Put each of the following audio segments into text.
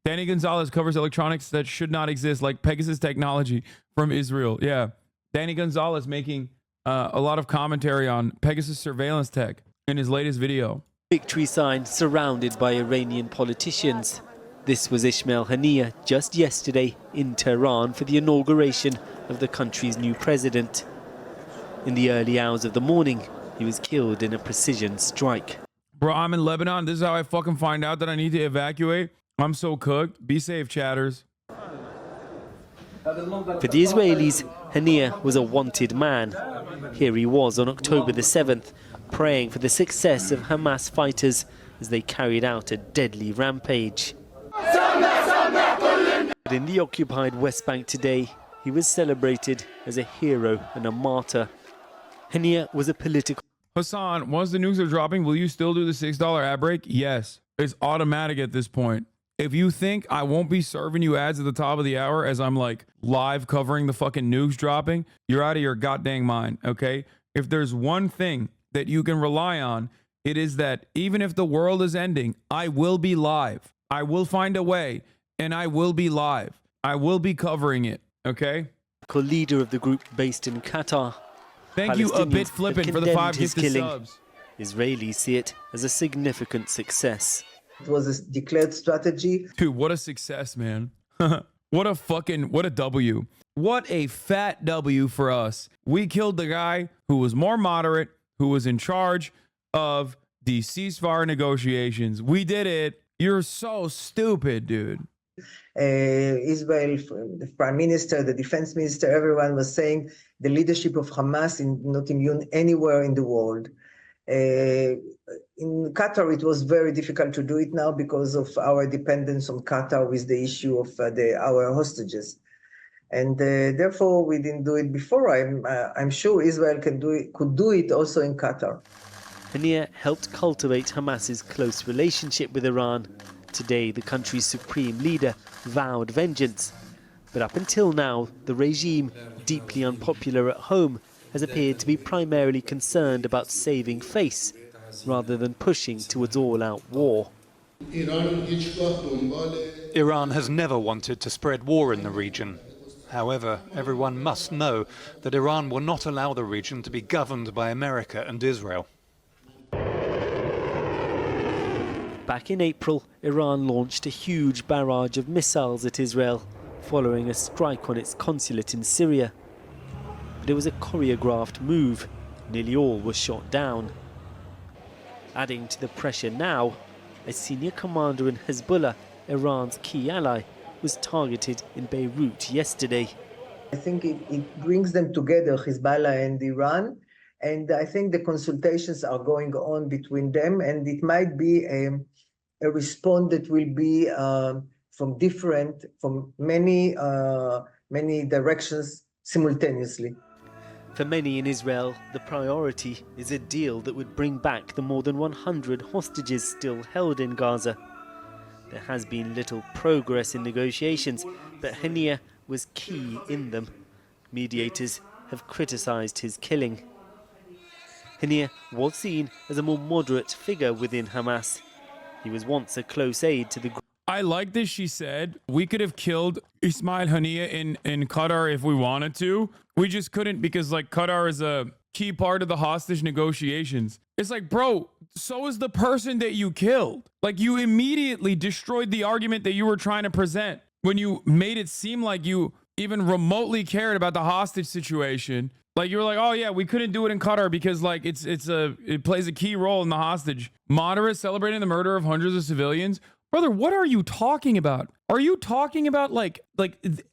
Danny Gonzalez covers electronics that should not exist, like Pegasus technology from Israel. Yeah. Danny Gonzalez making a lot of commentary on Pegasus surveillance tech in his latest video. Victory sign surrounded by Iranian politicians. This was Ismail Haniyeh just yesterday in Tehran for the inauguration of the country's new president. In the early hours of the morning, he was killed in a precision strike. Bro, I'm in Lebanon. This is how I fucking find out that I need to evacuate. I'm so cooked. Be safe, chatters. For the Israelis, Haniyeh was a wanted man. Here he was on October the 7th, praying for the success of Hamas fighters as they carried out a deadly rampage. But in the occupied West Bank today, he was celebrated as a hero and a martyr. Haniyeh was a political... Hasan, once the nukes are dropping, will you still do the $6 ad break? Yes. It's automatic at this point. If you think I won't be serving you ads at the top of the hour as I'm like live covering the fucking nukes dropping, you're out of your goddamn mind, okay? If there's one thing that you can rely on, it is that even if the world is ending, I will be live. I will find a way, and I will be live. I will be covering it, okay? Leader of the group based in Qatar. Thank you, a bit flippin' for the 5 gifted subs. Israelis see it as a significant success. It was a declared strategy. Dude, what a success, man. What a W. What a fat W for us. We killed the guy who was more moderate, who was in charge of the ceasefire negotiations. We did it. You're so stupid, dude. Israel, the prime minister, the defense minister, everyone was saying the leadership of Hamas is not immune anywhere in the world. In Qatar, it was very difficult to do it now because of our dependence on Qatar with the issue of our hostages. And therefore, we didn't do it before. I'm sure Israel could do it also in Qatar. Haniyeh helped cultivate Hamas's close relationship with Iran. Today, the country's supreme leader vowed vengeance. But up until now, the regime, deeply unpopular at home, has appeared to be primarily concerned about saving face, rather than pushing towards all-out war. Iran has never wanted to spread war in the region. However, everyone must know that Iran will not allow the region to be governed by America and Israel. Back in April, Iran launched a huge barrage of missiles at Israel, following a strike on its consulate in Syria. But it was a choreographed move. Nearly all were shot down. Adding to the pressure now, a senior commander in Hezbollah, Iran's key ally, was targeted in Beirut yesterday. I think it brings them together, Hezbollah and Iran, and I think the consultations are going on between them, and it might be a response that will be from many directions simultaneously. For many in Israel, the priority is a deal that would bring back the more than 100 hostages still held in Gaza. There has been little progress in negotiations, but Haniyeh was key in them. Mediators have criticized his killing. Haniyeh was seen as a more moderate figure within Hamas. He was once a close aide to the group. I like this, she said. We could have killed Ismail Haniyeh in Qatar if we wanted to. We just couldn't because, like, Qatar is a key part of the hostage negotiations. It's like, bro, so is the person that you killed. Like, you immediately destroyed the argument that you were trying to present when you made it seem like you even remotely cared about the hostage situation. Like, you were like, oh yeah, we couldn't do it in Qatar because, like, it plays a key role in the hostage. Moderate celebrating the murder of hundreds of civilians. Brother, what are you talking about? Are you talking about like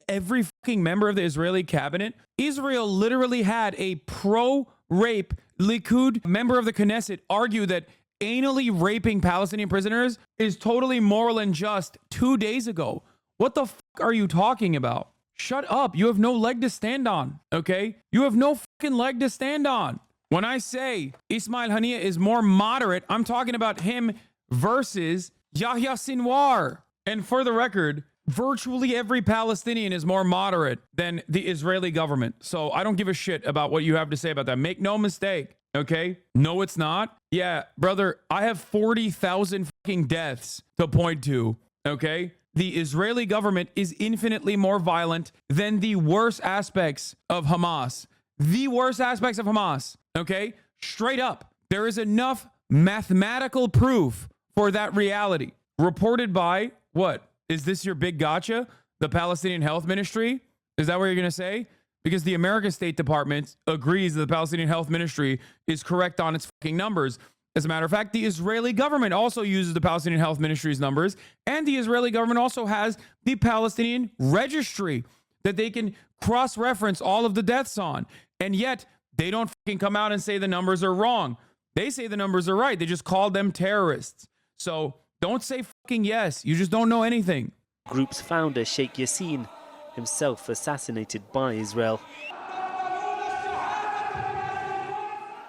every fucking member of the Israeli cabinet? Israel literally had a pro-rape Likud member of the Knesset argue that anally raping Palestinian prisoners is totally moral and just 2 days ago. What the fuck are you talking about? Shut up. You have no leg to stand on, okay? You have no fucking leg to stand on. When I say Ismail Haniyeh is more moderate, I'm talking about him versus Yahya Sinwar. And for the record, virtually every Palestinian is more moderate than the Israeli government. So I don't give a shit about what you have to say about that. Make no mistake, okay? No, it's not. Yeah, brother, I have 40,000 fucking deaths to point to, okay? the Israeli government is infinitely more violent than the worst aspects of Hamas. The worst aspects of Hamas, okay? Straight up. There is enough mathematical proof for that reality. Reported by, what? Is this your big gotcha? The Palestinian Health Ministry? Is that what you're going to say? Because the American State Department agrees that the Palestinian Health Ministry is correct on its fucking numbers. As a matter of fact, the Israeli government also uses the Palestinian Health Ministry's numbers, and the Israeli government also has the Palestinian registry that they can cross-reference all of the deaths on. And yet, they don't fucking come out and say the numbers are wrong. They say the numbers are right. They just call them terrorists. So don't say fucking yes. You just don't know anything. Group's founder, Sheikh Yassin, himself assassinated by Israel.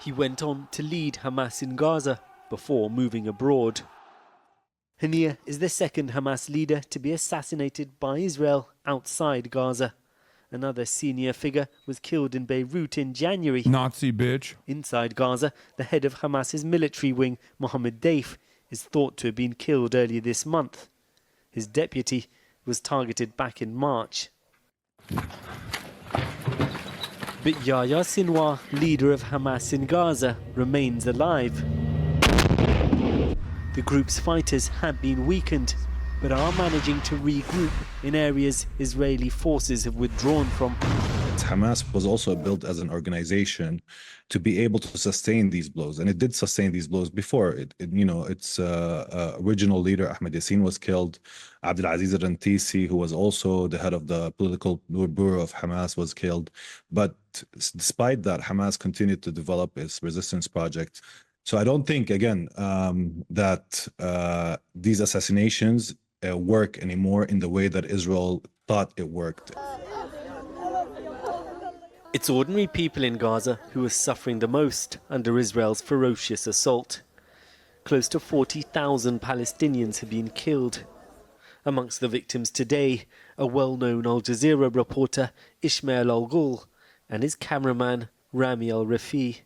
He went on to lead Hamas in Gaza before moving abroad. Haniya is the second Hamas leader to be assassinated by Israel outside Gaza. Another senior figure was killed in Beirut in January. Nazi bitch. Inside Gaza, the head of Hamas's military wing, Mohammed Deif, is thought to have been killed earlier this month. His deputy was targeted back in March. But Yahya Sinwar, leader of Hamas in Gaza, remains alive. The group's fighters have been weakened, but are managing to regroup in areas Israeli forces have withdrawn from. Hamas was also built as an organization to be able to sustain these blows, and it did sustain these blows before. Its original leader Ahmed Yassin was killed. Abdulaziz al-Rantisi, who was also the head of the political bureau of Hamas, was killed. But despite that, Hamas continued to develop its resistance project. So I don't think, again, that these assassinations work anymore in the way that Israel thought it worked. It's ordinary people in Gaza who are suffering the most under Israel's ferocious assault. Close to 40,000 Palestinians have been killed. Amongst the victims today, a well-known Al Jazeera reporter, Ismail Al-Ghul, and his cameraman, Rami Al-Rafi.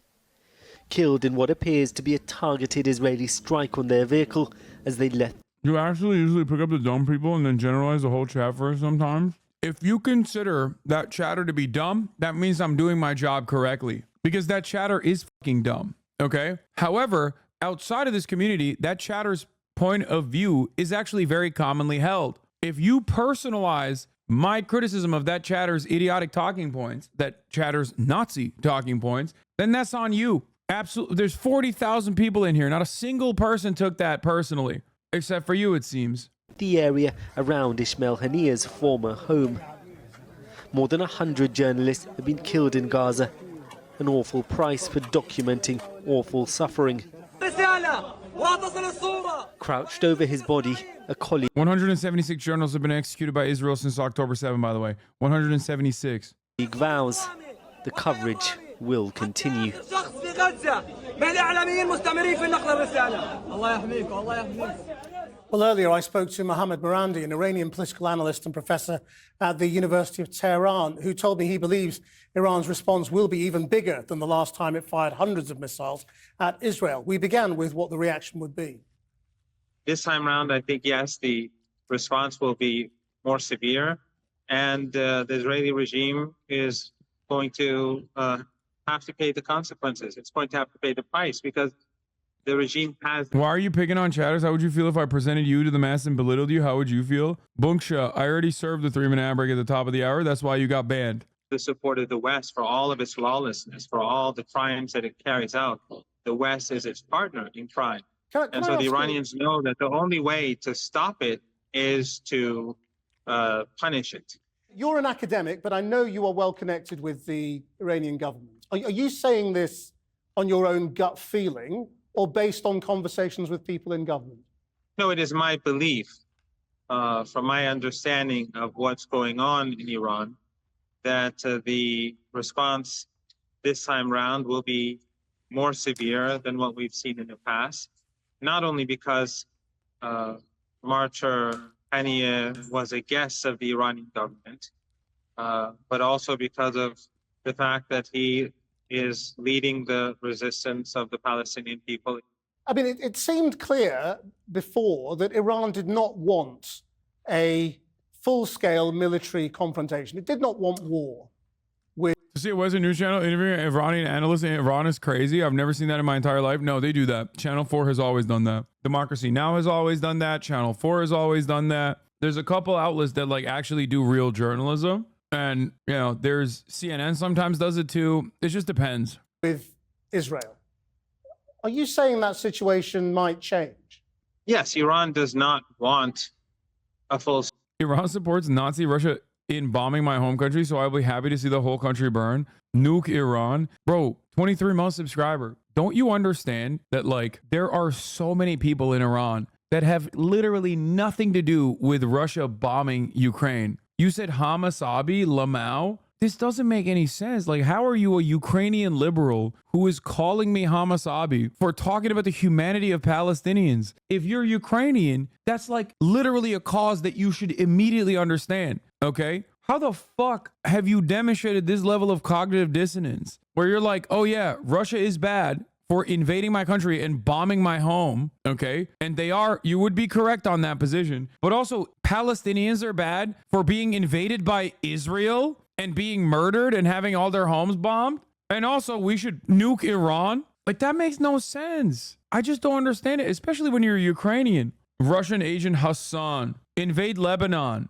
Killed in what appears to be a targeted Israeli strike on their vehicle as they left. You actually usually pick up the dumb people and then generalize the whole chat for us sometimes. If you consider that chatter to be dumb, that means I'm doing my job correctly, because that chatter is fucking dumb, okay? However, outside of this community, that chatter's point of view is actually very commonly held. If you personalize my criticism of that chatter's idiotic talking points, that chatter's Nazi talking points, then that's on you. Absolutely. There's 40,000 people in here. Not a single person took that personally, except for you, it seems. The area around Ismail Haniya's former home. More than 100 journalists have been killed in Gaza, an awful price for documenting awful suffering. Crouched over his body, a colleague. 176 journalists have been executed by Israel since October 7, by the way. 176. Vows the coverage will continue. Well, earlier I spoke to Mohammad Marandi, an Iranian political analyst and professor at the University of Tehran, who told me he believes Iran's response will be even bigger than the last time it fired hundreds of missiles at Israel. We began with what the reaction would be. This time around, I think, yes, the response will be more severe, and the Israeli regime is going to have to pay the consequences. It's going to have to pay the price, because the regime has... Why are you picking on chatters? How would you feel if I presented you to the mass and belittled you? How would you feel? Bunksha, I already served the 3-minute ad break at the top of the hour. That's why you got banned. The support of the West for all of its lawlessness, for all the crimes that it carries out. The West is its partner in crime. And so the Iranians know that the only way to stop it is to punish it. You're an academic, but I know you are well connected with the Iranian government. Are you saying this on your own gut feeling or based on conversations with people in government? No, it is my belief, from my understanding of what's going on in Iran, that the response this time round will be more severe than what we've seen in the past. Not only because Martyr Haniya was a guest of the Iranian government, but also because of the fact that he is leading the resistance of the Palestinian people. I mean, it seemed clear before that Iran did not want a full-scale military confrontation. It did not want war. To see a Western news channel interviewing Iranian analysts and Iran is crazy. I've never seen that in my entire life. No, they do that. Channel 4 has always done that. Democracy Now! Has always done that. Channel 4 has always done that. There's a couple outlets that like actually do real journalism. And, you know, there's CNN sometimes does it too. It just depends. With Israel. Are you saying that situation might change? Yes, Iran does not want a full. Iran supports Nazi Russia in bombing my home country, so I'll be happy to see the whole country burn. Nuke Iran. Bro, 23-month subscriber. Don't you understand that, like, there are so many people in Iran that have literally nothing to do with Russia bombing Ukraine? You said HamasAbi, Lamau? This doesn't make any sense. Like, how are you a Ukrainian liberal who is calling me HamasAbi for talking about the humanity of Palestinians? If you're Ukrainian, that's like literally a cause that you should immediately understand, okay? How the fuck have you demonstrated this level of cognitive dissonance where you're like, oh yeah, Russia is bad for invading my country and bombing my home, okay? And they are, you would be correct on that position. But also, Palestinians are bad for being invaded by Israel and being murdered and having all their homes bombed. And also, we should nuke Iran. Like, that makes no sense. I just don't understand it, especially when you're Ukrainian. Russian agent Hassan, invade Lebanon,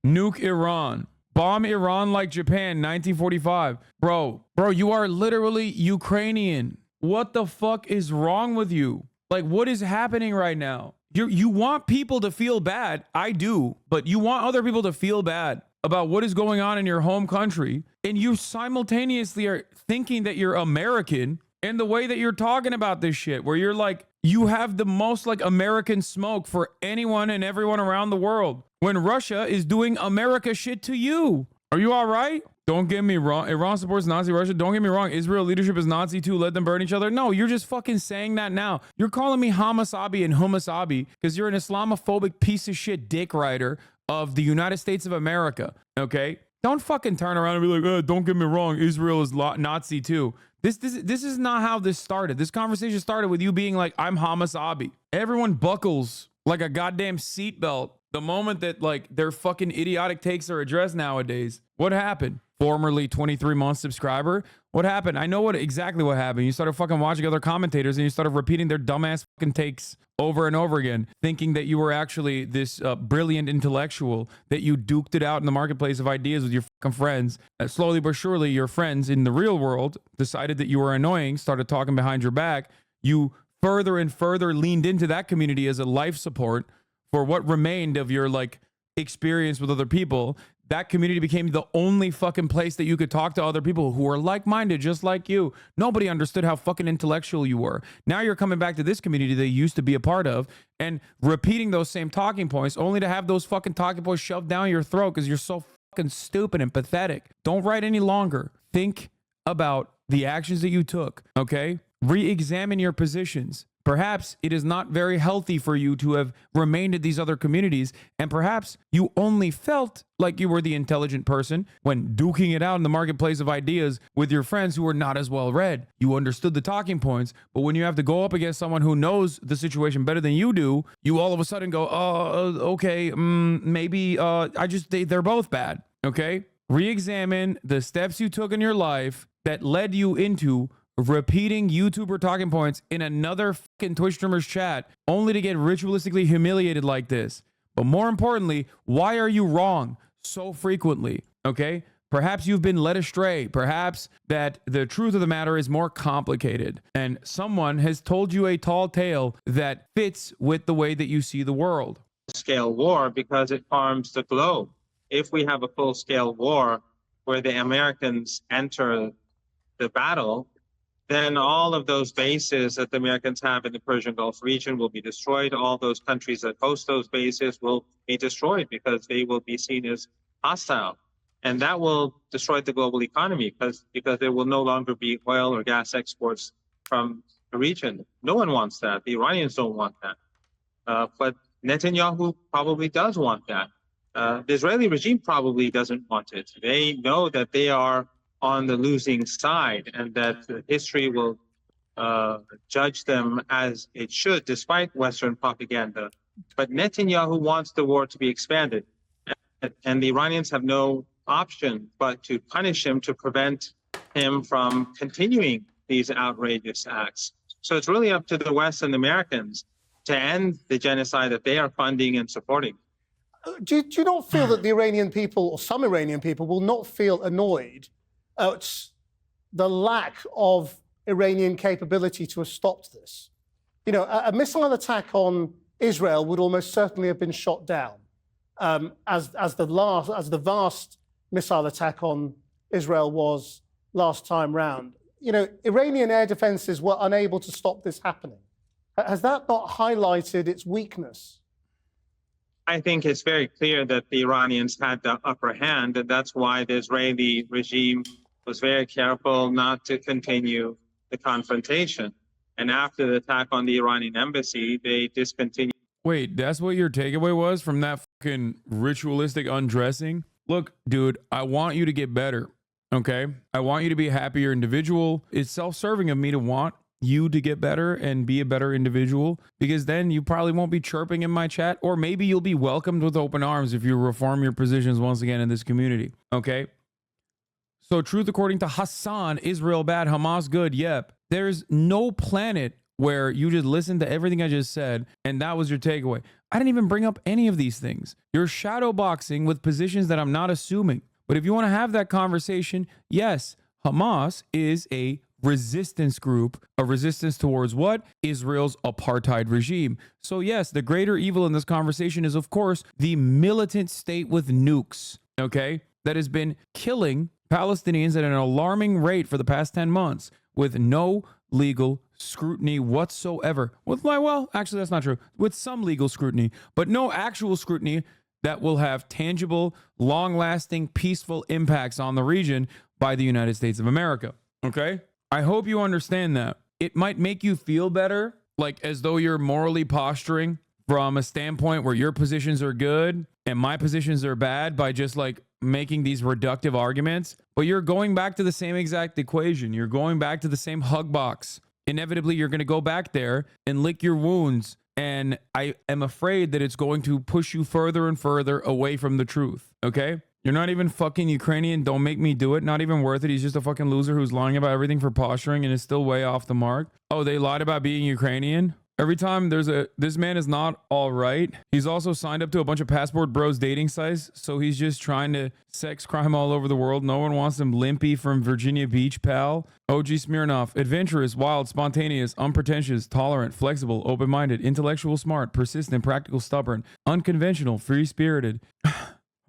nuke Iran, bomb Iran like Japan, 1945. Bro, you are literally Ukrainian. What the fuck is wrong with you? Like, what is happening right now? You want people to feel bad. I do. But you want other people to feel bad about what is going on in your home country. And you simultaneously are thinking that you're American in the way that you're talking about this shit, where you're like, you have the most like American smoke for anyone and everyone around the world when Russia is doing America shit to you. Are you all right? Don't get me wrong. Iran supports Nazi Russia. Don't get me wrong. Israel leadership is Nazi too. Let them burn each other. No, you're just fucking saying that now. You're calling me HamasAbi and HumasAbi because you're an Islamophobic piece of shit dick rider of the United States of America. Okay? Don't fucking turn around and be like, don't get me wrong. Israel is Nazi too. This is not how this started. This conversation started with you being like, I'm HamasAbi. Everyone buckles like a goddamn seatbelt the moment that like their fucking idiotic takes are addressed nowadays. What happened? Formerly 23-month subscriber. What happened? I know exactly what happened. You started fucking watching other commentators and you started repeating their dumbass fucking takes over and over again, thinking that you were actually this brilliant intellectual, that you duked it out in the marketplace of ideas with your fucking friends. Slowly but surely, your friends in the real world decided that you were annoying, started talking behind your back. You further and further leaned into that community as a life support for what remained of your like experience with other people. That community became the only fucking place that you could talk to other people who were like-minded, just like you. Nobody understood how fucking intellectual you were. Now you're coming back to this community that you used to be a part of and repeating those same talking points only to have those fucking talking points shoved down your throat because you're so fucking stupid and pathetic. Don't write any longer. Think about the actions that you took, okay? Re-examine your positions. Perhaps it is not very healthy for you to have remained in these other communities, and perhaps you only felt like you were the intelligent person when duking it out in the marketplace of ideas with your friends who were not as well read. You understood the talking points, but when you have to go up against someone who knows the situation better than you do, you all of a sudden go, okay, maybe they're both bad, okay? Re-examine the steps you took in your life that led you into repeating YouTuber talking points in another fucking Twitch streamer's chat only to get ritualistically humiliated like this. But more importantly, why are you wrong so frequently? Okay? Perhaps you've been led astray. Perhaps that the truth of the matter is more complicated and someone has told you a tall tale that fits with the way that you see the world. Scale war because it harms the globe. If we have a full-scale war where the Americans enter the battle, then all of those bases that the Americans have in the Persian Gulf region will be destroyed. All those countries that host those bases will be destroyed because they will be seen as hostile. And that will destroy the global economy because there will no longer be oil or gas exports from the region. No one wants that. The Iranians don't want that. But Netanyahu probably does want that. The Israeli regime probably doesn't want it. They know that they are on the losing side and that history will judge them as it should, despite Western propaganda. But Netanyahu wants the war to be expanded. And the Iranians have no option but to punish him to prevent him from continuing these outrageous acts. So it's really up to the West and the Americans to end the genocide that they are funding and supporting. Do you not feel that the Iranian people, or some Iranian people, will not feel annoyed at the lack of Iranian capability to have stopped this? You know, a missile attack on Israel would almost certainly have been shot down, as the vast missile attack on Israel was last time round. You know, Iranian air defenses were unable to stop this happening. Has that not highlighted its weakness? I think it's very clear that the Iranians had the upper hand, and that's why the Israeli regime was very careful not to continue the confrontation. And after the attack on the Iranian embassy, they discontinued. Wait, that's what your takeaway was from that fucking ritualistic undressing? Look, dude, I want you to get better, okay? I want you to be a happier individual. It's self-serving of me to want you to get better and be a better individual, because then you probably won't be chirping in my chat, or maybe you'll be welcomed with open arms if you reform your positions once again in this community, okay? So truth according to Hasan, Israel bad, Hamas good, yep. There's no planet where you just listen to everything I just said and that was your takeaway. I didn't even bring up any of these things. You're shadow boxing with positions that I'm not assuming. But if you want to have that conversation, yes, Hamas is a resistance group, a resistance towards what? Israel's apartheid regime. So yes, the greater evil in this conversation is, of course, the militant state with nukes, okay, that has been killing Palestinians at an alarming rate for the past 10 months with no legal scrutiny whatsoever. Well, actually, that's not true. With some legal scrutiny, but no actual scrutiny that will have tangible, long-lasting, peaceful impacts on the region by the United States of America, okay? I hope you understand that. It might make you feel better, like as though you're morally posturing from a standpoint where your positions are good and my positions are bad by just like making these reductive arguments, but you're going back to the same exact equation. You're going back to the same hug box. Inevitably, you're going to go back there and lick your wounds. And I am afraid that it's going to push you further and further away from the truth. Okay? You're not even fucking Ukrainian. Don't make me do it. Not even worth it. He's just a fucking loser who's lying about everything for posturing and is still way off the mark. Oh, they lied about being Ukrainian? Every time this man is not all right. He's also signed up to a bunch of passport bros dating sites. So he's just trying to sex crime all over the world. No one wants him limpy from Virginia Beach, pal. OG Smirnoff, adventurous, wild, spontaneous, unpretentious, tolerant, flexible, open-minded, intellectual, smart, persistent, practical, stubborn, unconventional, free-spirited.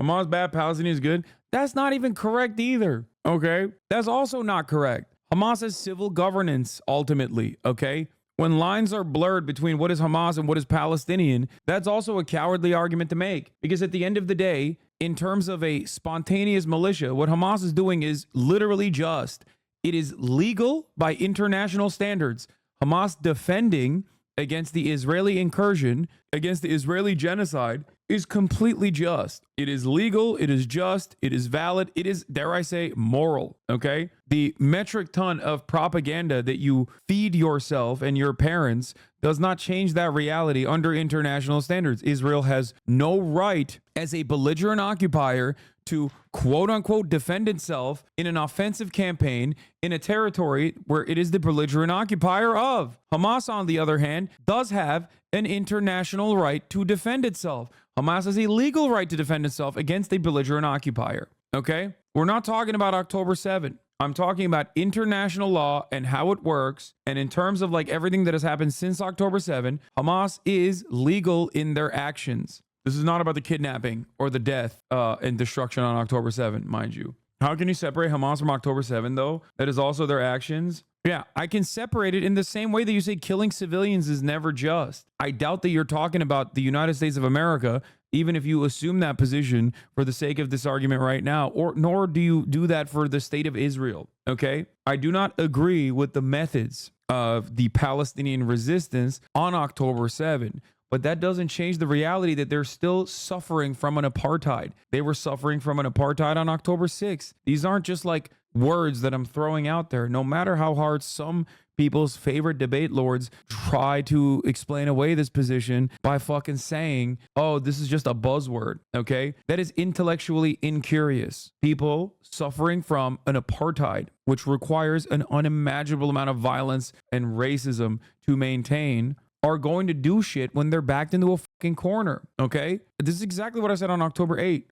Hamas bad, Palestinian is good. That's not even correct either. Okay. That's also not correct. Hamas is civil governance ultimately. Okay. When lines are blurred between what is Hamas and what is Palestinian, that's also a cowardly argument to make. Because at the end of the day, in terms of a spontaneous militia, what Hamas is doing is literally just, it is legal by international standards. Hamas defending against the Israeli incursion, against the Israeli genocide, is completely just. It is legal, it is just, it is valid, it is, dare I say, moral, okay? The metric ton of propaganda that you feed yourself and your parents does not change that reality under international standards. Israel has no right as a belligerent occupier to quote unquote defend itself in an offensive campaign in a territory where it is the belligerent occupier of. Hamas, on the other hand, does have an international right to defend itself. Hamas has a legal right to defend itself against a belligerent occupier. Okay? We're not talking about October 7th. I'm talking about international law and how it works. And in terms of like everything that has happened since October 7th, Hamas is legal in their actions. This is not about the kidnapping or the death and destruction on October 7th, mind you. How can you separate Hamas from October 7th, though? That is also their actions. Yeah, I can separate it in the same way that you say killing civilians is never just. I doubt that you're talking about the United States of America, even if you assume that position for the sake of this argument right now, or nor do you do that for the state of Israel, okay? I do not agree with the methods of the Palestinian resistance on October 7th. But that doesn't change the reality that they're still suffering from an apartheid. They were suffering from an apartheid on October 6th. These aren't just like words that I'm throwing out there. No matter how hard some people's favorite debate lords try to explain away this position by fucking saying, oh, this is just a buzzword, okay? That is intellectually incurious. People suffering from an apartheid, which requires an unimaginable amount of violence and racism to maintain, are going to do shit when they're backed into a fucking corner, okay? This is exactly what I said on October 8th.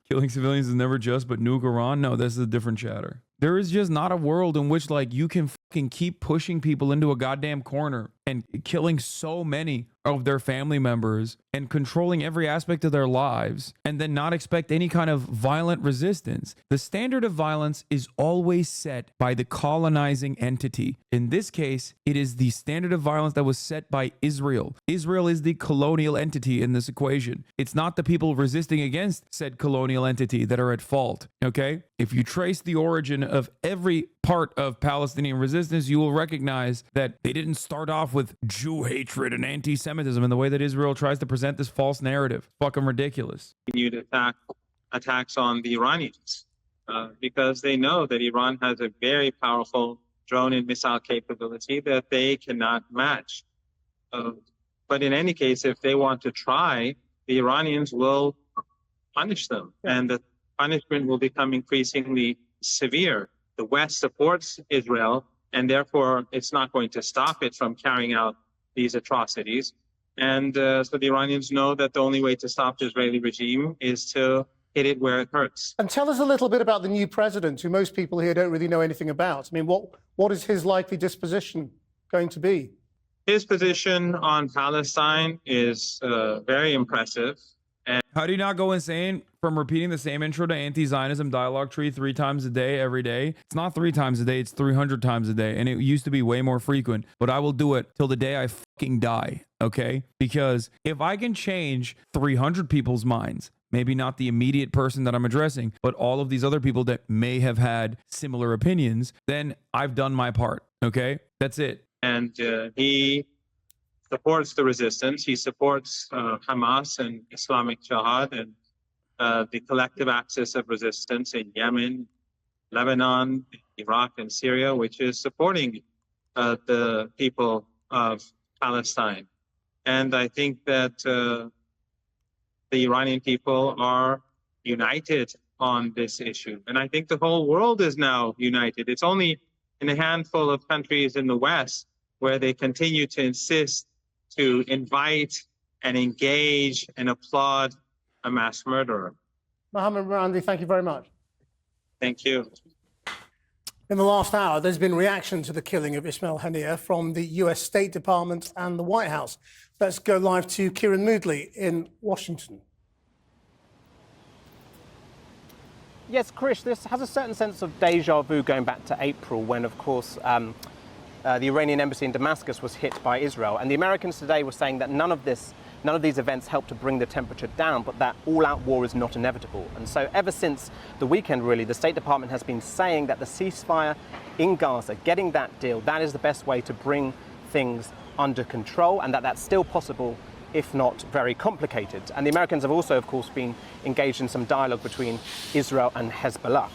Killing civilians is never just, but nuke Iran? No, this is a different chatter. There is just not a world in which, like, you can fucking keep pushing people into a goddamn corner and killing so many of their family members and controlling every aspect of their lives and then not expect any kind of violent resistance. The standard of violence is always set by the colonizing entity. In this case, it is the standard of violence that was set by Israel. Israel is the colonial entity in this equation. It's not the people resisting against said colonial entity that are at fault, okay? If you trace the origin of every part of Palestinian resistance, you will recognize that they didn't start off with Jew hatred and anti-Semitism in the way that Israel tries to present this false narrative. Fucking ridiculous. Continued attacks on the Iranians because they know that Iran has a very powerful drone and missile capability that they cannot match. But in any case, if they want to try, the Iranians will punish them, and the punishment will become increasingly severe. The West supports Israel, and therefore it's not going to stop it from carrying out these atrocities. And so the Iranians know that the only way to stop the Israeli regime is to hit it where it hurts. And tell us a little bit about the new president, who most people here don't really know anything about. I mean, what is his likely disposition going to be? His position on Palestine is very impressive. How do you not go insane from repeating the same intro to anti-Zionism dialogue tree 3 times a day, every day? It's not 3 times a day, it's 300 times a day. And it used to be way more frequent, but I will do it till the day I fucking die, okay? Because if I can change 300 people's minds, maybe not the immediate person that I'm addressing, but all of these other people that may have had similar opinions, then I've done my part, okay? That's it. And he supports the resistance. He supports Hamas and Islamic Jihad and the collective axis of resistance in Yemen, Lebanon, Iraq, and Syria, which is supporting the people of Palestine. And I think that the Iranian people are united on this issue. And I think the whole world is now united. It's only in a handful of countries in the West where they continue to insist to invite and engage and applaud a mass murderer. Mohammed Marandi, thank you very much. Thank you. In the last hour, there's been reaction to the killing of Ismail Haniyeh from the US State Department and the White House. Let's go live to Kieran Moodley in Washington. Yes, Krish, this has a certain sense of deja vu going back to April when, of course, the Iranian embassy in Damascus was hit by Israel. And the Americans today were saying that none of these events helped to bring the temperature down, but that all-out war is not inevitable. And so ever since the weekend, really, the State Department has been saying that the ceasefire in Gaza, getting that deal, that is the best way to bring things under control, and that that's still possible, if not very complicated. And the Americans have also, of course, been engaged in some dialogue between Israel and Hezbollah.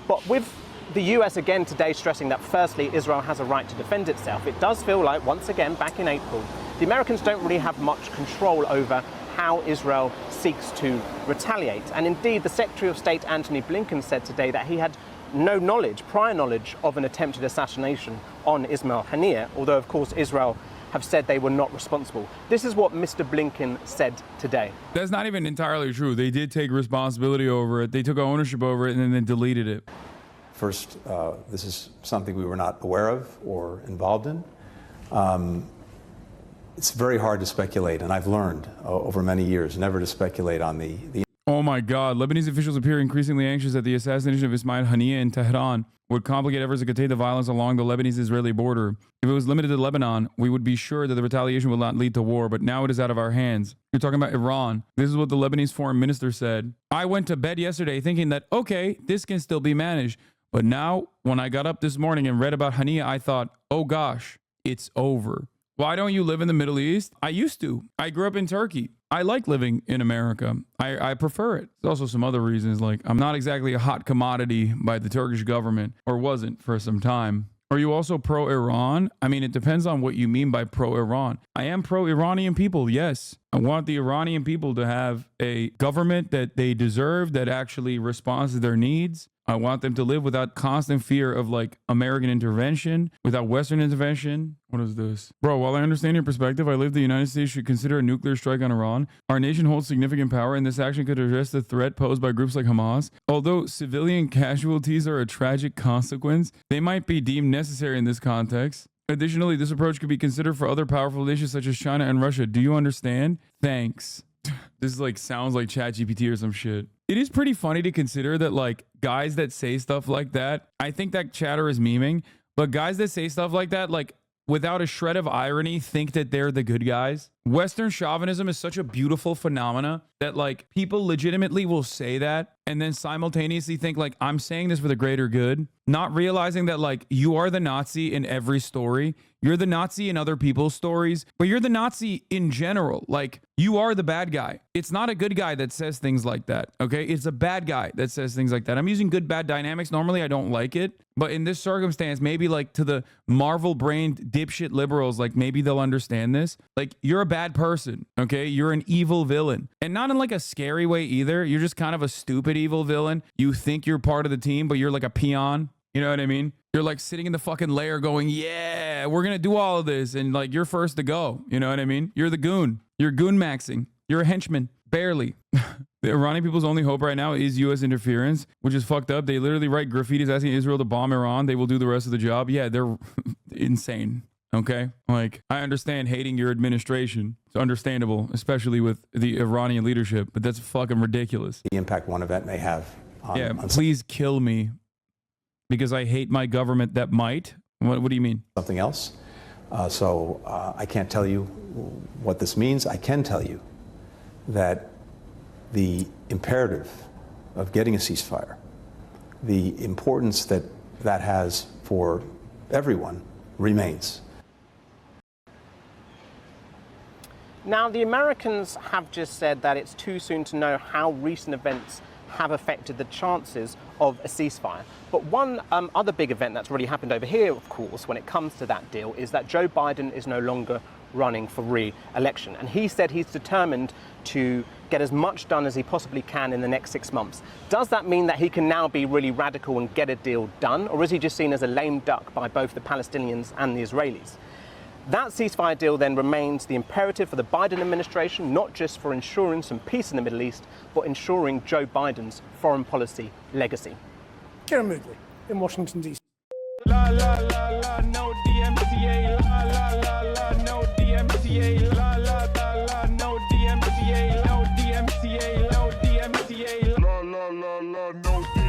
But with the US again today stressing that firstly, Israel has a right to defend itself, it does feel like, once again, back in April, the Americans don't really have much control over how Israel seeks to retaliate. And indeed, the Secretary of State, Antony Blinken, said today that he had no prior knowledge of an attempted assassination on Ismail Haniyeh, although, of course, Israel have said they were not responsible. This is what Mr. Blinken said today. That's not even entirely true. They did take responsibility over it. They took ownership over it and then they deleted it. First, this is something we were not aware of or involved in. It's very hard to speculate, and I've learned over many years never to speculate on the. Oh my God. Lebanese officials appear increasingly anxious that the assassination of Ismail Haniyeh in Tehran would complicate efforts to contain the violence along the Lebanese-Israeli border. If it was limited to Lebanon, we would be sure that the retaliation will not lead to war, but now it is out of our hands. You're talking about Iran. This is what the Lebanese foreign minister said. I went to bed yesterday thinking that, okay, this can still be managed. But now, when I got up this morning and read about Haniyeh, I thought, oh gosh, it's over. Why don't you live in the Middle East? I used to. I grew up in Turkey. I like living in America. I prefer it. There's also some other reasons, like I'm not exactly a hot commodity by the Turkish government, or wasn't for some time. Are you also pro-Iran? I mean, it depends on what you mean by pro-Iran. I am pro-Iranian people, yes. I want the Iranian people to have a government that they deserve, that actually responds to their needs. I want them to live without constant fear of like American intervention, without Western intervention. What is this? Bro, while I understand your perspective, I believe the United States should consider a nuclear strike on Iran. Our nation holds significant power, and this action could address the threat posed by groups like Hamas. Although civilian casualties are a tragic consequence, they might be deemed necessary in this context. Additionally, this approach could be considered for other powerful nations such as China and Russia. Do you understand? Thanks. This like sounds like ChatGPT or some shit. It is pretty funny to consider that like guys that say stuff like that, I think that chatter is memeing, but guys that say stuff like that, like without a shred of irony, think that they're the good guys. Western chauvinism is such a beautiful phenomena that like people legitimately will say that and then simultaneously think like, I'm saying this for the greater good, not realizing that like you are the Nazi in every story. You're the Nazi in other people's stories, but you're the Nazi in general. Like you are the bad guy. It's not a good guy that says things like that. Okay. It's a bad guy that says things like that. I'm using good, bad dynamics. Normally I don't like it, but in this circumstance, maybe like to the Marvel brained dipshit liberals, like maybe they'll understand this. Like you're a bad person. Okay. You're an evil villain, and not in like a scary way either. You're just kind of a stupid evil villain. You think you're part of the team, but you're like a peon. You know what I mean? You're like sitting in the fucking lair going, yeah, we're going to do all of this. And like, you're first to go. You know what I mean? You're the goon. You're goon maxing. You're a henchman. Barely. The Iranian people's only hope right now is U.S. interference, which is fucked up. They literally write graffitis asking Israel to bomb Iran. They will do the rest of the job. Yeah, they're insane. Okay? Like, I understand hating your administration. It's understandable, especially with the Iranian leadership, but that's fucking ridiculous. The impact one event may have on... Yeah, please kill me. Because I hate my government that might? What do you mean? Something else. I can't tell you what this means. I can tell you that the imperative of getting a ceasefire, the importance that that has for everyone remains. Now, the Americans have just said that it's too soon to know how recent events have affected the chances of a ceasefire. But one other big event that's already happened over here, of course, when it comes to that deal, is that Joe Biden is no longer running for re-election. And he said he's determined to get as much done as he possibly can in the next 6 months. Does that mean that he can now be really radical and get a deal done? Or is he just seen as a lame duck by both the Palestinians and the Israelis? That ceasefire deal then remains the imperative for the Biden administration, not just for ensuring some peace in the Middle East, but ensuring Joe Biden's foreign policy legacy. Kieran Moodley in Washington, D.C. La la la la, no DMCA. La la la la, no DMCA. La la la la, no DMCA. No DMCA. No DMCA. La la la la, no.